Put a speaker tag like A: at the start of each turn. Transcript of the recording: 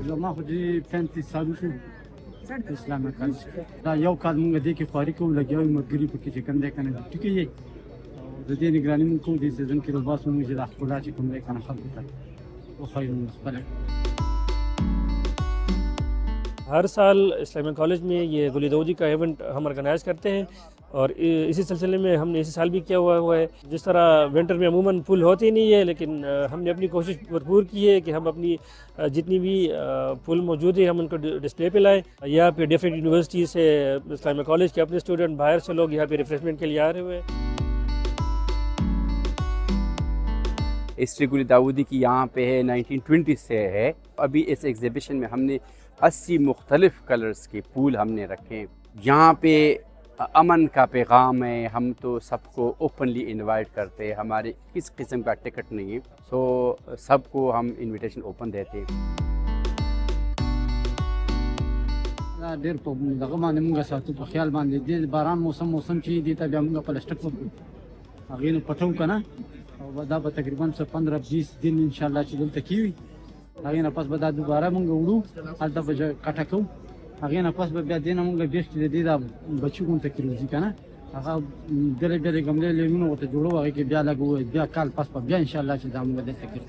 A: زما خو دې 35 سالو شو اسلامي کالج دا یو کال مونږ دې کې خواري کوو لګیا یو ملګري پکې چې کوم دی که نه ټکي یې د دې نګراني مونږ کوو دې سیزن کې روباسو مونږ چې دا ښکلا چې کوم دی که نه خلکو ته وښایو مونږ خپله.
B: हर साल Islamic college में ये गुली दाऊदी का इवेंट हम ऑर्गेनाइज़ करते हैं और इसी सिलसिले में हमने इसी साल भी किया हुआ है। जिस तरह विंटर में अमूमन फुल होती नहीं है, लेकिन हमने अपनी कोशिश भरपूर की है कि हम अपनी जितनी भी फुल मौजूद है हम उनको डिस्प्ले पे लाएँ। यहाँ पे डिफरेंट यूनिवर्सिटी से इस्लामिक कॉलेज के अपने स्टूडेंट, बाहर से लोग यहाँ पे रिफ्रेशमेंट के लिए आ रहे हुए हैं।
C: हिस्ट्री गुली दाऊदी की यहाँ पे है 1920 से है। अभी इस एग्ज़िबिशन में हमने 80 मुख्तलिफ़ कलर्स के फूल हमने रखे। यहाँ पे अमन का पैगाम है। हम तो सबको ओपनली इनवाइट करते हैं, हमारे किस किस्म का टिकट नहीं है, सो सबको हम इनविटेशन ओपन देते हैं।
A: ډېر په دغه باندې مونږ ساتو په خیال باندې دې باران موسم چې دې ته بیا مونږ پلاسټک وکړو هغې نه پټو که نه او دا به تقریبا 15-20 دن انشاءالله چې دلته کېوي. هغې نه پس به دا دوباره مونږ وړو هلته به کټه کوو. هغې نه پس به بیا دې نه مونږ بیخ چې د دې دا بچي غونته کې روځي که نه هغه بېلې بېلې ګملې لیمونه ورته جوړو هغې کې بیا لګو بیا کال پس به بیا انشاءالله چې دا مونږ دلته کې